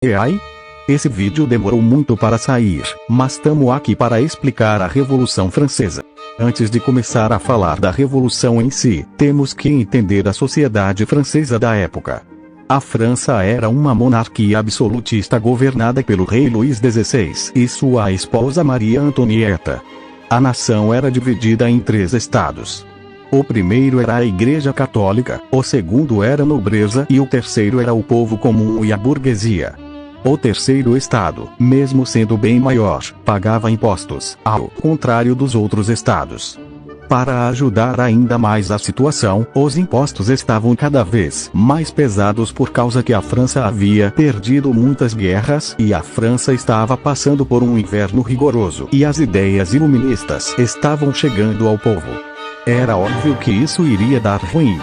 E ai? Esse vídeo demorou muito para sair, mas tamo aqui para explicar a Revolução Francesa. Antes de começar a falar da Revolução em si, temos que entender a sociedade francesa da época. A França era uma monarquia absolutista governada pelo rei Luís XVI e sua esposa Maria Antonieta. A nação era dividida em 3 estados. O primeiro era a Igreja Católica, o segundo era a nobreza e o terceiro era o povo comum e a burguesia. O terceiro estado, mesmo sendo bem maior, pagava impostos, ao contrário dos outros estados. Para ajudar ainda mais a situação, os impostos estavam cada vez mais pesados por causa que a França havia perdido muitas guerras e a França estava passando por um inverno rigoroso e as ideias iluministas estavam chegando ao povo. Era óbvio que isso iria dar ruim.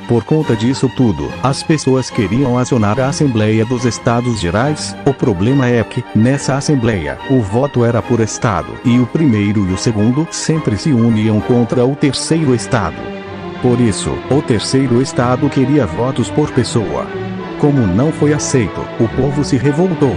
Por conta disso tudo, as pessoas queriam acionar a Assembleia dos Estados Gerais. O problema é que, nessa Assembleia, o voto era por estado, e o primeiro e o segundo sempre se uniam contra o terceiro estado. Por isso, o terceiro estado queria votos por pessoa. Como não foi aceito, o povo se revoltou.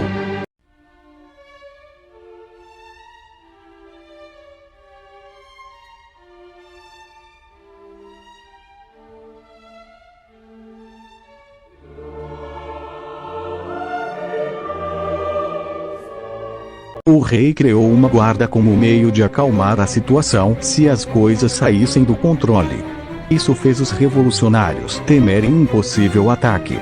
O rei criou uma guarda como meio de acalmar a situação se as coisas saíssem do controle. Isso fez os revolucionários temerem um possível ataque.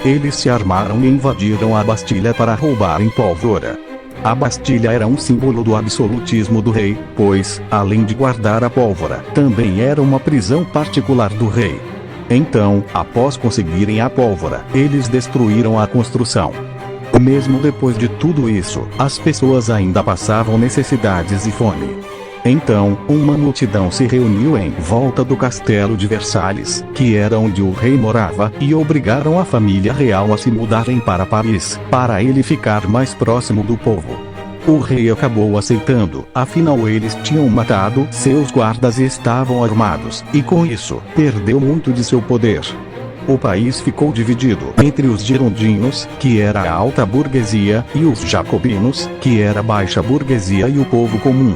Eles se armaram e invadiram a Bastilha para roubarem pólvora. A Bastilha era um símbolo do absolutismo do rei, pois, além de guardar a pólvora, também era uma prisão particular do rei. Então, após conseguirem a pólvora, eles destruíram a construção. Mesmo depois de tudo isso, as pessoas ainda passavam necessidades e fome. Então, uma multidão se reuniu em volta do castelo de Versalhes, que era onde o rei morava, e obrigaram a família real a se mudarem para Paris, para ele ficar mais próximo do povo. O rei acabou aceitando, afinal eles tinham matado seus guardas e estavam armados, e com isso, perdeu muito de seu poder. O país ficou dividido entre os girondinos, que era a alta burguesia, e os jacobinos, que era a baixa burguesia e o povo comum.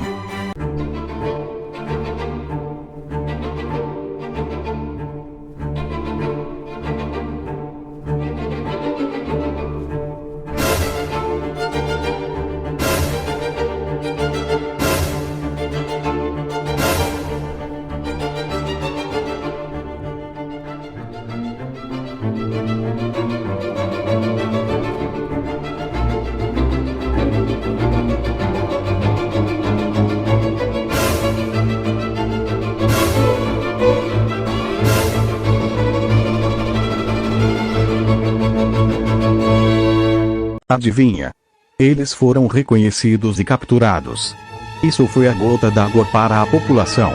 Adivinha? Eles foram reconhecidos e capturados. Isso foi a gota d'água para a população.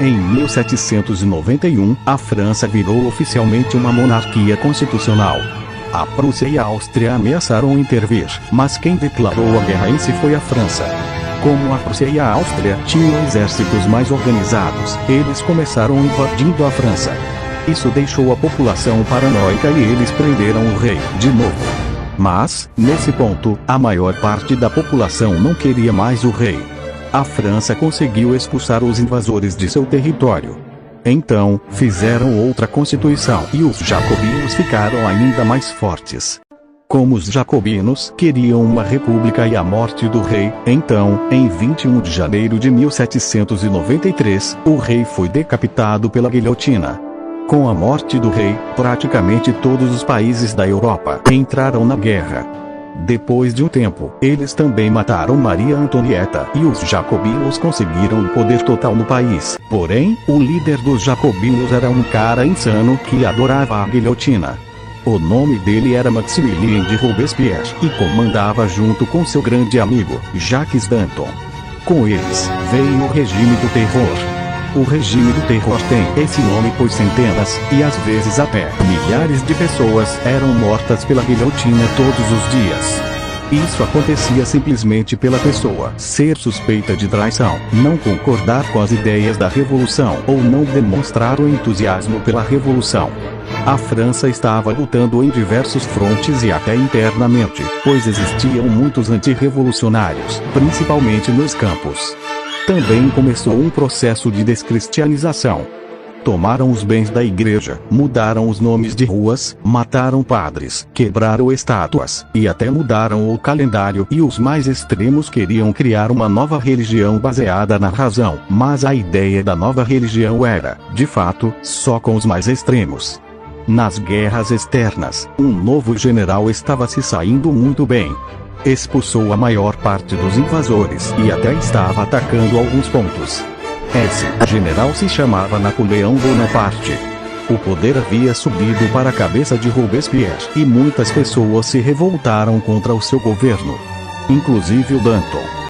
Em 1791, a França virou oficialmente uma monarquia constitucional. A Prússia e a Áustria ameaçaram intervir, mas quem declarou a guerra em si foi a França. Como a Prússia e a Áustria tinham exércitos mais organizados, eles começaram invadindo a França. Isso deixou a população paranoica e eles prenderam o rei, de novo. Mas, nesse ponto, a maior parte da população não queria mais o rei. A França conseguiu expulsar os invasores de seu território. Então, fizeram outra constituição e os jacobinos ficaram ainda mais fortes. Como os jacobinos queriam uma república e a morte do rei, então, em 21 de janeiro de 1793, o rei foi decapitado pela guilhotina. Com a morte do rei, praticamente todos os países da Europa entraram na guerra. Depois de um tempo, eles também mataram Maria Antonieta e os jacobinos conseguiram o poder total no país. Porém, o líder dos jacobinos era um cara insano que adorava a guilhotina. O nome dele era Maximilien de Robespierre e comandava junto com seu grande amigo, Jacques Danton. Com eles, veio o regime do terror. O regime do terror tem esse nome pois centenas, e às vezes até milhares de pessoas eram mortas pela guilhotina todos os dias. Isso acontecia simplesmente pela pessoa ser suspeita de traição, não concordar com as ideias da revolução ou não demonstrar o entusiasmo pela revolução. A França estava lutando em diversos frontes e até internamente, pois existiam muitos antirrevolucionários, principalmente nos campos. Também começou um processo de descristianização. Tomaram os bens da igreja, mudaram os nomes de ruas, mataram padres, quebraram estátuas, e até mudaram o calendário, e os mais extremos queriam criar uma nova religião baseada na razão, mas a ideia da nova religião era, de fato, só com os mais extremos. Nas guerras externas, um novo general estava se saindo muito bem. Expulsou a maior parte dos invasores e até estava atacando alguns pontos. Esse general se chamava Napoleão Bonaparte. O poder havia subido para a cabeça de Robespierre e muitas pessoas se revoltaram contra o seu governo. Inclusive o Danton.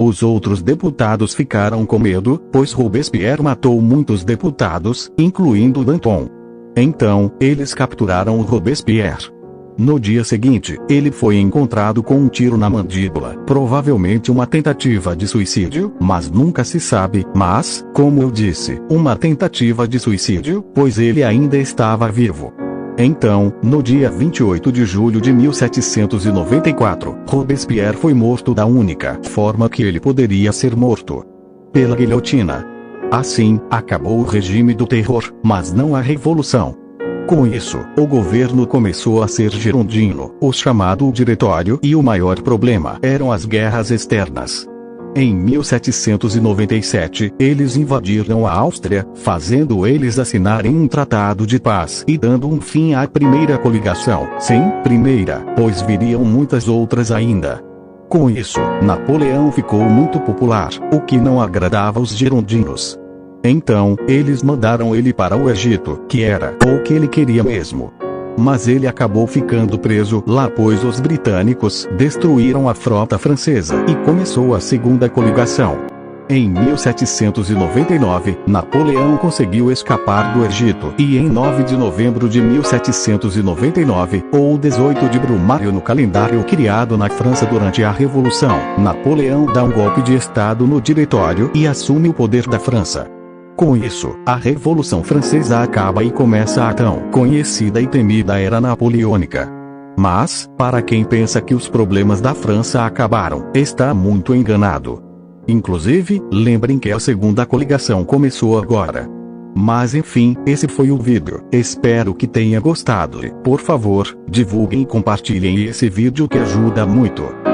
Os outros deputados ficaram com medo, pois Robespierre matou muitos deputados, incluindo Danton. Então, eles capturaram Robespierre. No dia seguinte, ele foi encontrado com um tiro na mandíbula, provavelmente uma tentativa de suicídio, mas nunca se sabe, mas, como eu disse, uma tentativa de suicídio, pois ele ainda estava vivo. Então, no dia 28 de julho de 1794, Robespierre foi morto da única forma que ele poderia ser morto: pela guilhotina. Assim, acabou o regime do terror, mas não a revolução. Com isso, o governo começou a ser girondino, o chamado Diretório, e o maior problema eram as guerras externas. Em 1797, eles invadiram a Áustria, fazendo eles assinarem um tratado de paz e dando um fim à primeira coligação. Sim, primeira, pois viriam muitas outras ainda. Com isso, Napoleão ficou muito popular, o que não agradava os girondinos. Então, eles mandaram ele para o Egito, que era o que ele queria mesmo. Mas ele acabou ficando preso lá, pois os britânicos destruíram a frota francesa e começou a segunda coligação. Em 1799, Napoleão conseguiu escapar do Egito e em 9 de novembro de 1799, ou 18 de Brumário no calendário criado na França durante a Revolução, Napoleão dá um golpe de Estado no Diretório e assume o poder da França. Com isso, a Revolução Francesa acaba e começa a tão conhecida e temida Era Napoleônica. Mas, para quem pensa que os problemas da França acabaram, está muito enganado. Inclusive, lembrem que a segunda coligação começou agora. Mas enfim, esse foi o vídeo. Espero que tenha gostado. Por favor, divulguem e compartilhem esse vídeo que ajuda muito.